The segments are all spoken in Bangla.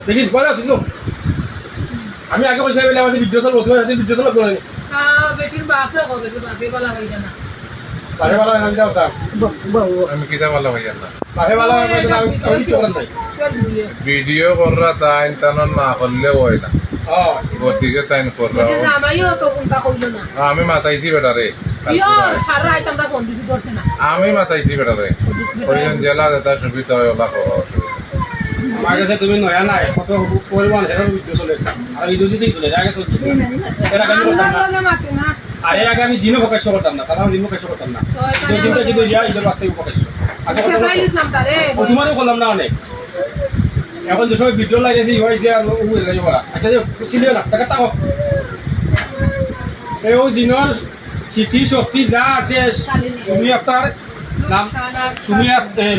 দেখিস বলা শুনো আমি আগে বলছি বলে আমাদের ভিডিও চল বলতে আছে ভিডিও চল বলে বেটির বাপ রে বেটির বাপে বলা হই না পারে ভালো নাম দাও তা আমি কিতা বলা ভাইয়া না পারে ভালো আমি চোরান নাই ভিডিও কররা তাই তানন না করলে হয় না হ্যাঁ গতিকে তাই কররা আমাইও তো কোনটা কইলো না আমি মাতাইছি বেটা রে ইয়ো সারা আইটেমটা ফোন দিছি করছে না আমি মাতাইছি বেটা রে ওইজন জেলা দাদা সুবিধা হয় ওলা করো আমার কাছে তুমি নয়া নাই কত পরিমাণ হেরো ভিডিও চলে আর এই দুই দিন চলে আগে চলছে এর আগে করতাম না আমরা মাতে না আর এর আগে আমি জিনো প্রকাশ করতাম না সারা দিন প্রকাশ করতাম না দুই দিনটা যদি ইয়া ইদের রাতে প্রকাশ আগে কথা সেটাই ইসলাম তারে ও তোমারও করলাম না অনেক এখন যে সবাই ভিডিও লাগাইছে হইছে আর ও লাগে বলা আচ্ছা যে সিলিও না টাকা তাও এই ও জিনোর স্মৃতি শক্তি যা আছে সুমি আক্তার নাম সুমি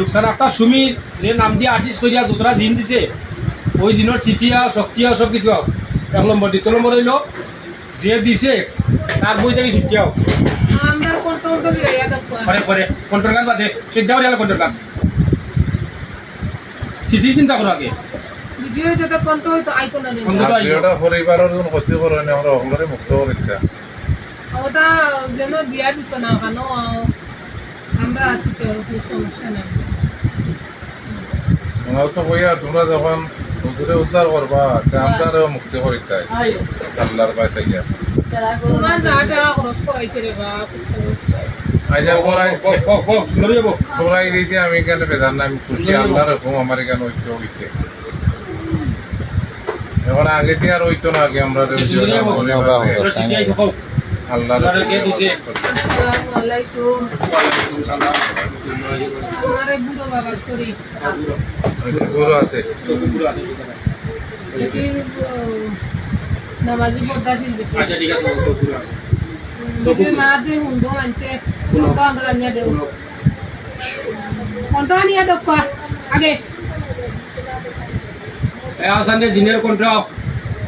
রুকসানা আক্তার সুমি যে নাম দিয়ে আর্টিস্ট করিয়া যতটা জিন দিছে ওই জিনোর স্মৃতি আর শক্তি আর সব কিছু এক নম্বর দ্বিতীয় নম্বর হইল যে দিছে তার বই থেকে ছুটিয়াও আমরা কন্ট্রোল করে ইয়া দেখো পরে পরে কন্ট্রোল গান বাদে সিদ্ধাও রেলা কন্ট্রোল গান স্মৃতি চিন্তা করো আগে ভিডিও যেটা কন্ট্রোল তো আইতো না ভিডিওটা পরিবারের জন্য ক্ষতি করে না আমরা ওগুলোরে মুক্ত করে দিতা ওটা যেন বিয়া দিত না কেন আমরা আছি তো সমস্যা নাই তোমরা তো বইয়া তোমরা যখন হুজুরে উদ্ধার করবা আমরাও মুক্তি করে দিতাই আল্লাহর পাশে গিয়া তোমার যা টাকা খরচ করাইছে রে বাপ আইজার পরাই সুন্দর যাবো তোরাই দিয়েছি আমি কেন বেজার না আমি খুশি আল্লাহর হুকুম আমার এখানে ঐক্য হইছে এখন আগে দিয়ে আর হইতো না আগে আমরা আল্লাহর কে দিছে আসসালামু আলাইকুম আমারে বুড়ো বাবা করি গুরু আছে এটির নামাজি পড়তা ছিল আচ্ছা ঠিক আছে সব পুরো আছে এটির মা দিয়ে হুন্ডো আনছে হুন্ডো আমরা আনিয়া দেও হুন্ডো আনিয়া দেও কয়া আগে এই আসানে জিনের কন্ট্রা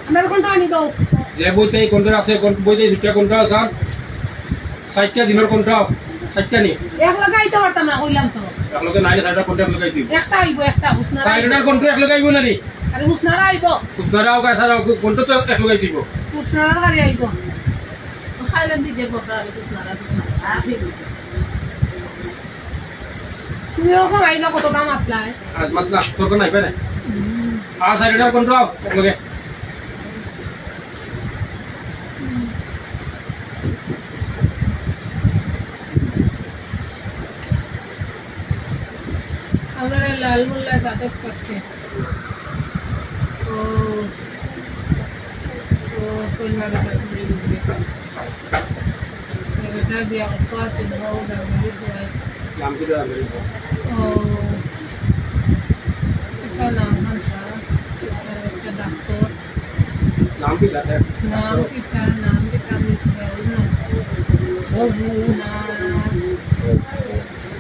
আমরা হুন্ডো আনি দাও যে বইতে এই কন্ট্রা আছে বইতে দুটা কন্ট্রা আছে 60টা জিনের কন্ট্রা 60টা নি এক লাগাইতে পারতাম না কইলাম তো একলগে নাই 60টা কন্ট্রা লাগাই দিব একটা আইবো একটা হুসনারা 60টা কন্ট্রা একলগে আইবো না নি আরে হুসনারা আইবো কুসনারাও কা সারা কন্ট্রা তো একলগে দিব হুসনারা হারি আইবো খাইলেন দিতে পড়া আর কুসনারা আফি তুমি ওকে আইলা কত দাম আপলাই আজ মাত্র তোর কোন আইবে না আ 60টা কন্ট্রা একলগে আমরা লাল মোল্লা সাথে করছে ও ও কইনা বেটা করে দিবে এটা বিয়া করতে আছে বহু দামি হয় নাম কি দাও ও এটা নাম হাসা এটা ডাক্তার নাম কি দাও নাম কি মিসরাল না ওজুনা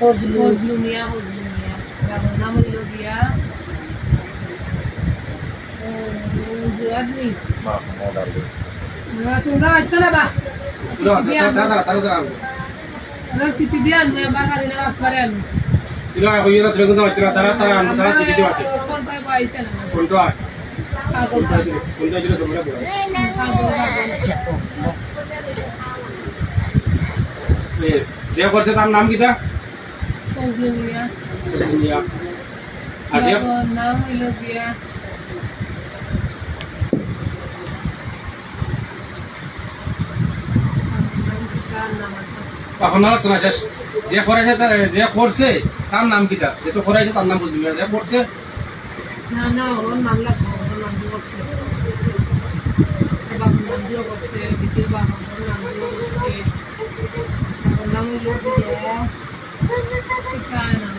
ওজলুনিয়া নাম হইল দিয়া আদমি মাহমুদ আলী তোমরা আইতো না বা তারা সিটি দিয়ে আনবো এবার হারি না আসবারে আনবো ইলা হইরা তুই কিন্তু তারা সিটি দিব আছে কোন পাইবো আইছে না কন্ট্রা আগল কন্ট্রা দিলে তোমরা বলো যে করছে তার নাম কি তা ওজলুনিয়া দুনিয়া আজ নাম হইল দিয়া এখন না তো না যে করাইছে যে করছে তার নাম কি তা যে তো করাইছে তার নাম বুঝবি যে করছে না না ওর নাম লাগবে ওর নাম দিয়ে করছে বাবু নাম দিয়ে করছে বিটির বাবা ওর নাম দিয়ে করছে ওর নাম হইল দিয়া ঠিকায় নাম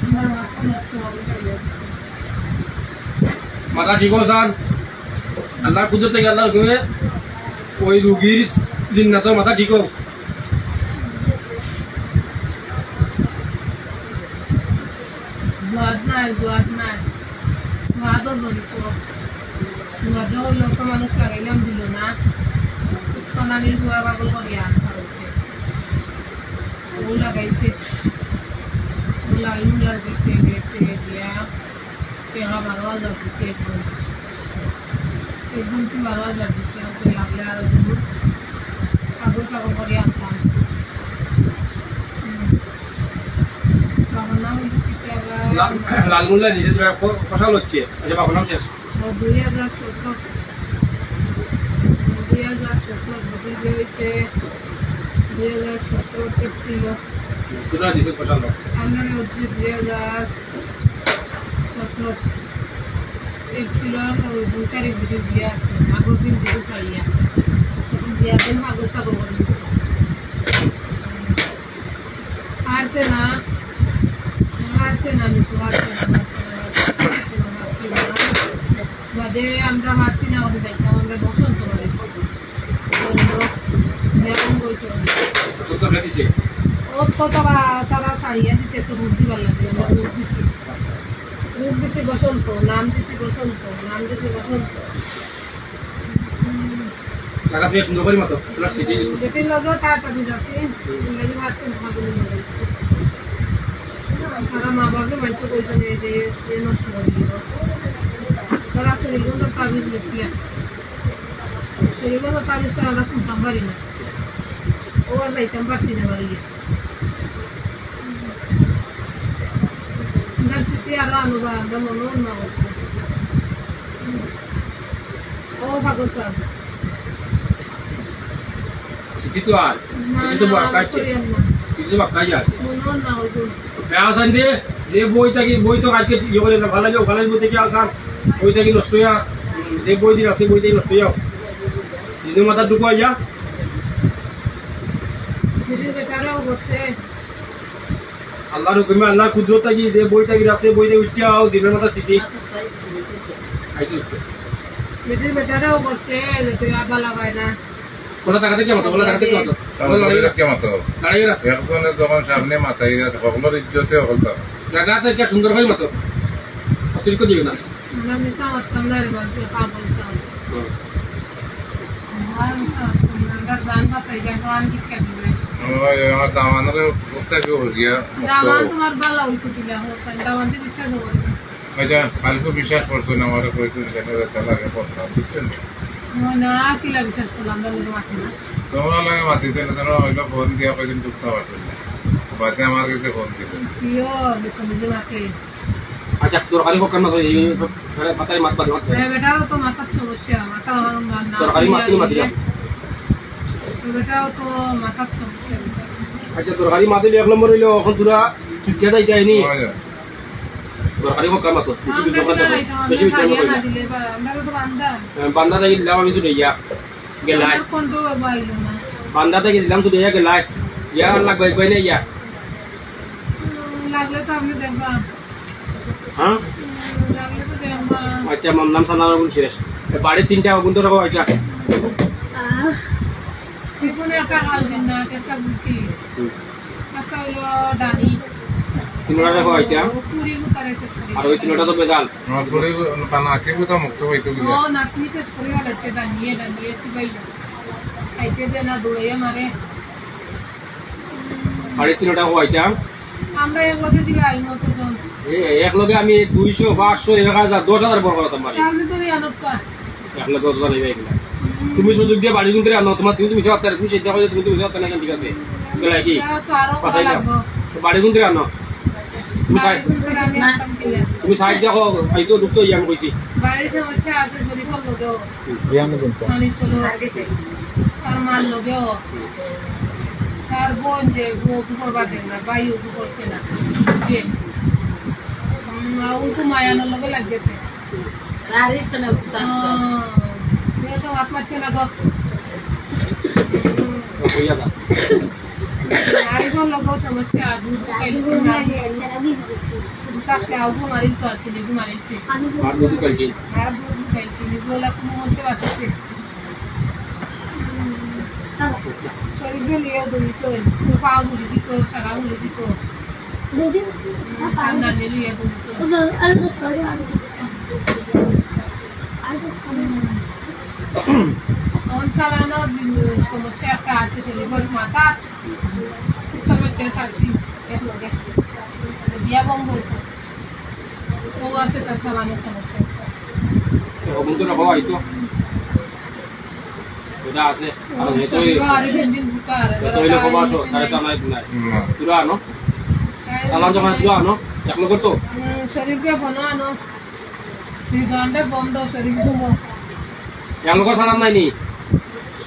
আমার মাথা নষ্ট হবে মাথা ঠিক হসান আল্লাহর কুদরত থেকে আল্লাহর হুকুমে ওই রুগীর জিন্নাতের মাথা ঠিক হোক দুয়াদ নাই দুয়াদও জড়িত দুয়াদও হইল তো মানুষ লাগাইলাম দিল না সুতনানির হুয়া পাগল করিয়া ও লাগাইছে মূলা গেছে গেছে দিয়া 12,000 দিচ্ছে একদম কি 12,000 দিচ্ছে ওকে লাগলে আরো দুধ কাগজ কাগজ করে আনতাম বাবার নাম লালমুল্লা দিছে তোরা ফসল হচ্ছে আচ্ছা বাবার নাম শেষ 2017 বছর হয়েছে 2017 এপ্রিল তোরা দিছে ফসল আমরা হচ্ছে 2017 এপ্রিল 2 তারিখ দিকে বিয়া আছে আগের দিন দিকে ছাড়িয়া বিয়া দিন আগর সাগর করি আরছে না নিতো বাদে আমরা হারছি না আমাদের দেখতাম আমরা বসন্ত করে বেগম গইতো ফসল তো দিছে ও কত তারা ছাড়িয়া দিছে তো রূপ দিবার লাগে আমরা রূপ দিছি বসন্ত নাম দিছি বসন্ত টাকা দিয়ে সুন্দর করে মতো তোরা সিটি যেটির লগেও তাড়াতাড়ি যাচ্ছি লাগে ভাবছি ভাবলি তারা মা বাবাকে মানুষ কইছে যে নষ্ট করে দিল তারা শরীরবন্ধ তাবিজ লিখছিলেন শরীরবন্ধ তাবিজটা আমরা খুলতাম পারি না ও আর যাইতাম পারছি না বাড়ি সিটি আরো আনুবা আমরা মনে না করতো ও ভাগত স্যার সিটি তো আর সিটি তো বাকাচ্ছে সিটি তো বাকাই আছে মনে না হতো ব্যবসান দিয়ে যে বই তো আজকে ইয়ে করে না ভালো বই থেকে আসার বইটা কি নষ্ট হইয়া যে বই দিন আছে বইটাই নষ্ট হইয়া দিনের মাথা ঢুকুয়া যা যেটির বেটারাও বসে আল্লাহর হুকুমে আল্লাহর কুদরত কি যে বইটা কি আছে বইটা উঠিয়া আও দিনের মাথা সিটি আইছে যেটির বেটারাও বসে যে তুই আবালা পায় না কোলা টাকা থেকে মতো কোলা টাকা থেকে মতো দাঁড়িয়ে রাখ একজনের যখন সামনে মাথায় গেছে সকলের ইজ্জতে হল জায়গাটা কি সুন্দর হয় মতো অতিরিক্ত দিবে না আমরা নিতাম মারতাম না রে বাড়িতে পাগল সাল আমরা জান বাসাই যান রান কি করবে আমার দামানের প্রত্যেকে হল গিয়া দামান তোমার বালা হইতো দিলা হোসেন দামান দিয়ে বিশ্বাস করে আচ্ছা কালকে বিশ্বাস করছো না আমার কইছো কেন লাগে পড়তাম বুঝছেন না কিলা বিশ্বাস করলাম আমরা লোক মাঠে না তোমরা লাগে মাতিতে না তোমরা হইলো ফোন দিয়া কইদিন ঢুকতে পারছো না বাদে আমার কাছে ফোন দিছে প্রিয় বেতন দিতে মাঠে আচ্ছা তোর খালি হোক না এই মাথায় মাত বাদ বেটারও তো মাথার সমস্যা মাথা না তোর খালি মাতি বেটাও তো মাথার সমস্যা আচ্ছা তোর খালি মাতি এক নম্বর হইলো এখন তোরা ছুটিয়া যাই যায়নি তোর খালি হোক মাতো বেশি আমরা তো বান্দা বান্দা থেকে দিলাম আমি ছুটে গিয়া গেলাই কন্ট্রোল বাইলো না বান্দা থেকে দিলাম ছুটে গেলাই ইয়া লাগবে কই না ইয়া লাগলে তো আপনি দেখবা হ্যাঁ লাগলে তো দেখবা আচ্ছা মাম নাম সানার গুণ শেষ বাড়ির 3টা আগুন তো রাখো আচ্ছা এখানে একটা হাল দিন না একটা বুটি একটা হলো ডানি 3টা রাখো আচ্ছা পুরি উতারে শেষ করি আর ওই 3টা তো বেজাল আমার পরে পানা আছে তো মুক্ত হইতো ও নাতনি শেষ করি হলাতে ডানিয়ে সিবাইলা খাইতে দে না দৌড়াইয়া মারে বাড়ির 3টা রাখো আচ্ছা আমরা এক লগে দিলাই মতো জন এক লগে আমি 200 500 1000 10000 বড় কথা মারি আপনি তো জানত তো এক লগে 1000 নিবে এগুলা তুমি সুযোগ দিয়ে বাড়ি গুনতে আনো তোমার তুমি সেটা তুমি সেটা করে তুমি সেটা না ঠিক আছে গেলা কি তো আরো পাসাই দাও লাগবো বাড়ি গুনতে আনো তুমি সাইড দেখো এই তো ঢুকতো আমি কইছি বাড়ির সমস্যা আছে যদি ফল লগেও পানি চলো আর মাল লগেও আর বোন যে গো দুপুর বাদে না বাই ও করছে না যে উनको মায়ানোর লগে লাগছে তো আত্মহত্যা লাগত কইয়া দা আর লগেও সমস্যা দুধ খাইছে আউগো মারিল তো আছে নিগু মারিছে আর দুধ কালজি আর দুধ খাইছে নিগুলা কোনো মধ্যে বাঁচছে শরীরে লিয়েও ধরিছে পাও ধরি দিত সারা ধরি দিত ঠান্ডা লিয়ে ধরিছে অন সালানোর সমস্যা একটা আছে শরীর মাথা উত্তর বাচ্চা সারছি এক লগে ইয়া বন্ধ হইতো ও আছে তার চালানোর সমস্যা বন্ধু না বাবা আইতো ওটা আছে আর যেতই হইলে কবা আসো তাহলে তো নাই নাই না তুরা আনো চালান যখন তুরা আনো একলো করতো শরীরকে বানানো হৃদয়টা বন্ধ শরীর ঘুমো একলো সালাম নাই নি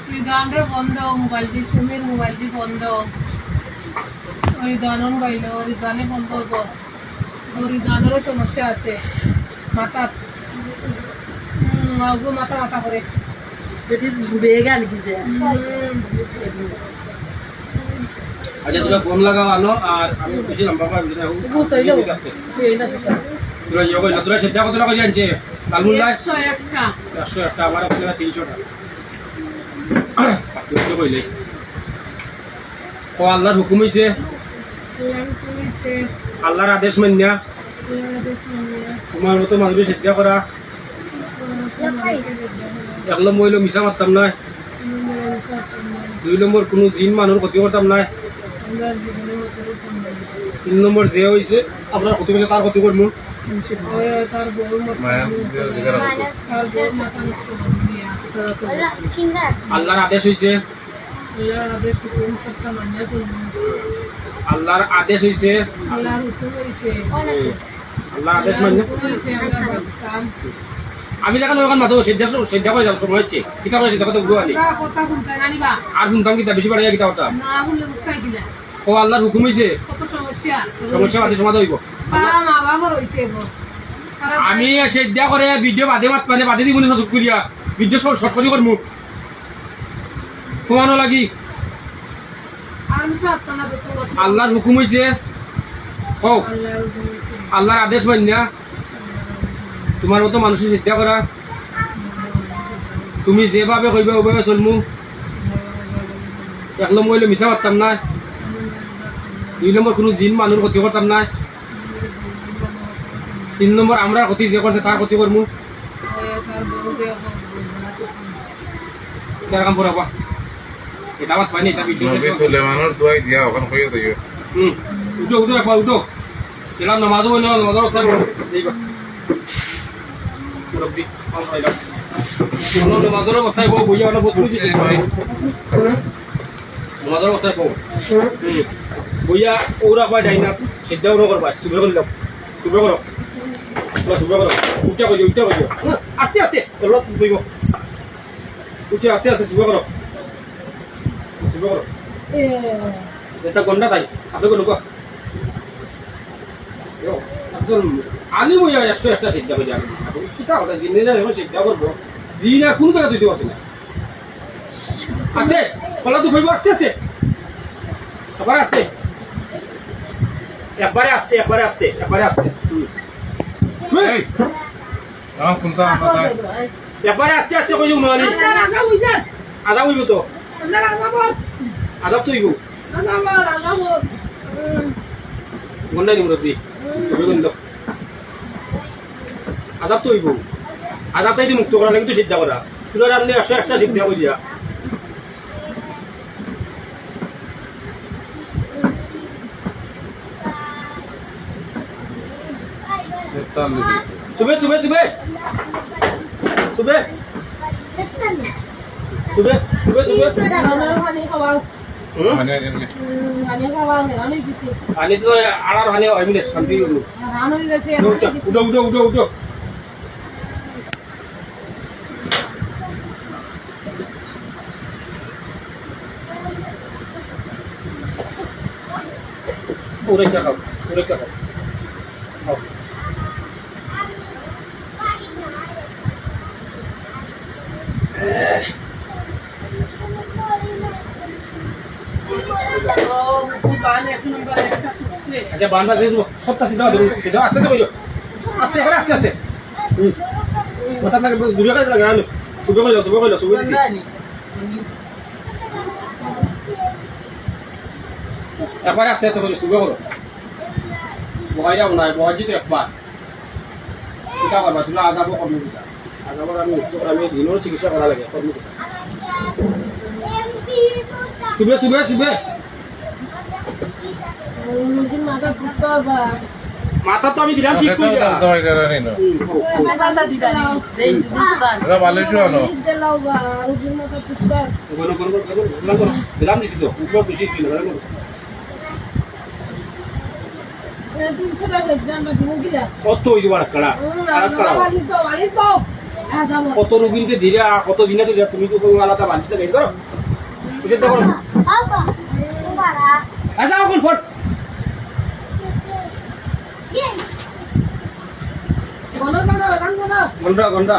হৃদয়টা বন্ধ মোবাইলটি সুমির মোবাইলটি বন্ধ হৃদয়ন গাইল হৃদয়নে বন্ধ করবো হৃদয়নেরও সমস্যা আছে মাথা মাথা মাথা করে যদি বেয়ে গেল কি যে আচ্ছা তোরা ফোন লাগাও আনো আর আমি বুঝলাম বাবা গুতাই যাও এই না তোরা ইয়ে কইলো তোরা সেটা কত টাকা জানছে কালমুল্লাহ 101টা 101 আমার আপনারা 300 টাকা আপনি কইলে ও আল্লাহর হুকুম হইছে আল্লাহর আদেশ মানিয়া তোমার মতো মানুষের সেটা করা এক নম্বর হইলো মিশা মারতাম না 2 নম্বর কোনো জিন মানুষ ক্ষতি করতাম না 3 নম্বর যে হইছে আপনার ক্ষতি করছে তার ক্ষতি করবো তার বউ মায়া জিগারা তার বউ মাথা নষ্ট করে আল্লাহর আদেশ হইছে আল্লাহর আদেশ হুকুম সবটা মানিয়া চলবো আল্লাহর আদেশ হইছে আল্লাহর হুকুম হইছে আল্লাহর আদেশ মান্য হুকুম হইছে আমরা বাঁচতাম আমি যখন ওখানে মাথা সেদ্ধা করে যাবো সময় হচ্ছে কিতা করে সেটা কথা বুঝো আনি আমরা কথা শুনতে নানিবা আর শুনতাম কিতা বেশি বাড়াইয়া কিতা কথা না বললে বুঝতাই দিলা ও আল্লাহর হুকুম হইছে কত সমস্যা সমস্যা বাদে সমাধান হইব তারা মা বাবার হইছে গো তারা আমি সেদ্ধা করে ভিডিও বাদে মাত মানে বাদে দিব না চুপ করিয়া ভিডিও শর্ট করে করবো কমানো লাগি আমি চাচ্তাম না তো কথা আল্লাহর হুকুম হইছে ও আল্লাহর হুকুম হইছে আল্লাহর আদেশ মানিয়া তোমার মতো মানুষের চিন্তা করা তুমি যেভাবে কইবে ওইভাবে চলমু 1 নম্বর হইলে মিশা মারতাম না 2 নম্বর কোনো জিন মানুষ ক্ষতি করতাম না 3 নম্বর আমরা ক্ষতি যে করছে তার ক্ষতি করমু তার বউ দেহ সেরা কাম করাবা এটা বাত পাইনি এটা ভিডিও নবী সুলেমানের দোয়াই দিয়া ওখান কইও দিও উঠো উঠো একবার উঠো এলাম নামাজও বললো নামাজের অবস্থায় এইবার মুরব্বী নামাজের অবস্থায় বউ বইয়া অনেক বস্তু দিচ্ছে ভাই নামাজের অবস্থায় বউ বইয়া ওরা পায় যাই না সিদ্ধা ওরা করবা শুভ্র করে দাও শুভ্র করো শুভ্র করো উঠা করিও আস্তে আস্তে এগুলো বইব উঠে আস্তে আস্তে শুভ্র করো এটা গন্ডা তাই আপনি কোনো আলি বইয়া 101টা সিদ্ধা করে যাবে কিতা কথা জিনে যাবে সিদ্ধা করবো দিন আর কোন জায়গা তুই পারছি না আস্তে কলা তো বইব আস্তে আস্তে একবারে আস্তে একবারে আস্তে একবারে আস্তে একবারে আস্তে এই নাও কোনটা কথা একবারে আস্তে আস্তে কই যাও মানে রাজা বুঝা আজা হইব তো রাজা বল আজাব তো হইব রাজা বল গন্ডা নি মুরব্বী তবে গন্ড আজাব তো হইব আজাব তাই মুক্ত করা লাগে তো সিদ্ধা করা তুলার আপনি 101টা সিদ্ধা করে দিয়া তাল দিবি सुबह सुबह सुबह सुबह सुबह सुबह सुबह পানি খাওয়া মানে এমনি পানি খাওয়া রানি কিছু पानी तो आड़ा पानी है मिले शांति उठो রান হয়ে গেছে उठो उठो उठो उठो पूरे क्या खाओ पूरे क्या खाओ खाओ अच्छा बांधा से सबटा सीधा धरो सीधा आस्ते से करो आस्ते करे आस्ते आस्ते मतलब मैं दूर का लगा लो सुबह को लो सुबह दिसी একবারে আস্তে আস্তে করে সুবহ করো বহাই যাও না বহাই যেতে একবার এটা করবা তুমি আজাবও কমে দিতা আজাবর আমি দিনের চিকিৎসা করা লাগে কমে দিতা সুবহ সুবহ সুবহ মুরগির মাথা ঘুরতে হবে মাথা তো আমি দিলাম ঠিক করে খেতেও দাম তোমায় যারা নিন বাজারটা দিবা নি দেই দুদিন দান এরা ভালো একটু আনো দিলাও বা রুটির মতো পুষ্কার দিলাম দিছি তো উপর বেশি ছিল দিন ছোটা হয়েছে আমরা দিব গিলা কত হয়ে যাবার কাড়া কত রুগীকে দিলে আর কত দিনে তো তুমি তো কোনো আলাদা বাঁধতে গেছ করো বুঝতে দেখো আচ্ছা এখন ফট ঘন্টা ঘন্টা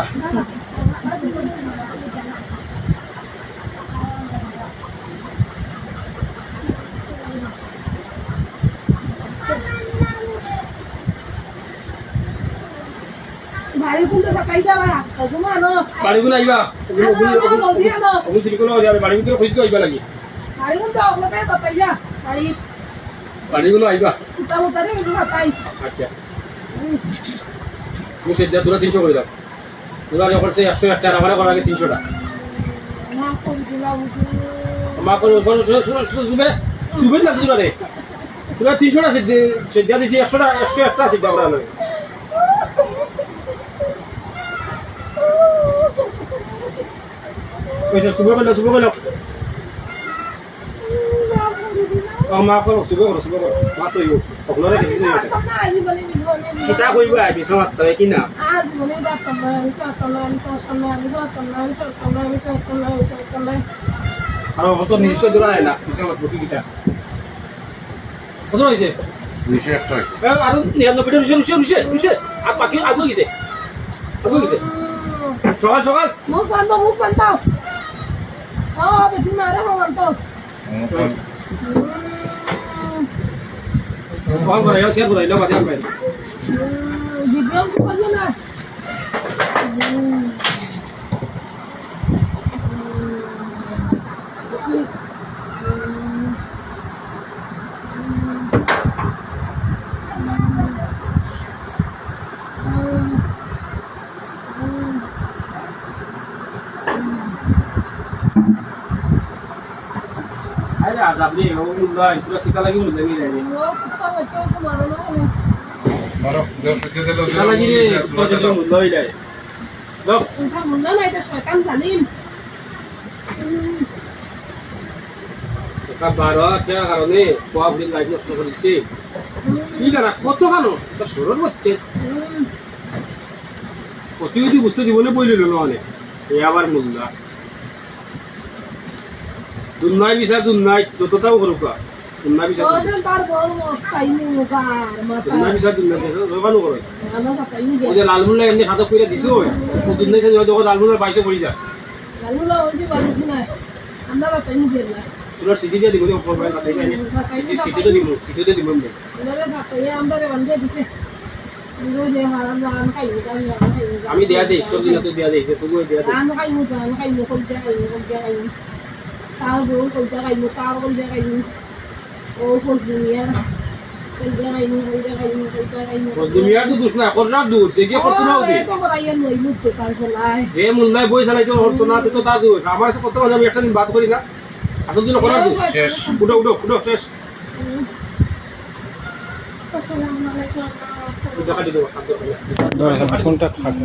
বাড়িগুলো আইবা ওগুলো সিলিকলো যাবে বাড়িগুলো খুঁজতে আইবা লাগি বাড়িগুলো আইবা আচ্ছা তুমি সেটা তোরা 300 করে দাও তোরা যখন সে 101 টাকা আমার করার আগে 300 টাকা মা করো সুবে সুবে লাগি তোরা রে তোরা 300 টাকা সেটা দিছি 100 টাকা 101 টাকা সেটা করা লাগে ওইটা সুবে গেল মা করো সুবে করো মা তো ইউ আপনারা কিছু kita ko iba di sama tayo kina aro কত 900 দূর আয় না কিছু আমার বুকি কিটা কত হইছে 201 টাকা আরো 99 রুশে আর বাকি আগে গেছে সকাল মুখ বন্ধ বেশি মারা হওয়ান্ত কল করে শেয়ার করে দাও বাদে আমি ভিডিও করব না আরে আজ আপনি ওগুলো ইন্ট্রো কিটা লাগি বলে দেনি রে মারো দেও পেতে দিলো কিটা লাগি রে কত জন লই যায় দাও উঠা মুন্না না এটা শয়তান জালিম এটা 12 টাকা কারণে সব দিন লাইফ নষ্ট করে দিছি কি জানা কত কানো তো সরল হচ্ছে কত যদি বুঝতে জীবনে বইলিল না অনেক এই আবার মুন্না দুনাই বিচার দুনাই যতটাও করুক দুনাই বিচার ওজন তার বড় মস্তাইনি মুগার মাথা দুনাই বিচার দুনাই জবানো করে আমার কথাইনি ও যে লালমুল্লা এমনি হাতে কইরা দিছো ও দুনাই সে যখন লালমুল্লা বাইসে পড়ি যায় লালুলা ওই বালু না আমরা কথাইনি দিলা তোর সিটি দিয়ে দিব উপর বাইরে সাথে গিয়ে সিটি তো দিব আমি ওরে ভাতাইয়া আমরা বন্ধে দিছে ওরে হারাম হারাম খাইনি আমি দেয়া দেই সব দিন তো দেয়া দেইছে তুমি দেয়া দেই আমি খাইনি কই যাই তাও বউ কই যাই ও কোন দুনিয়া কই যাই ও দুনিয়ার তো দুষ না কররা দূর সে গিয়ে করতে নাও দে তো বড়াইয়া নই মুতে কাল ফলাই যে মুল্লাই বই চালাইতো হতো না তো তা দূর আমার সাথে কত আমি একটা দিন বাদ করি না আসল দিন করার দূর শেষ উঠো শেষ আসসালামু আলাইকুম দেখা দিও কোনটা থাকে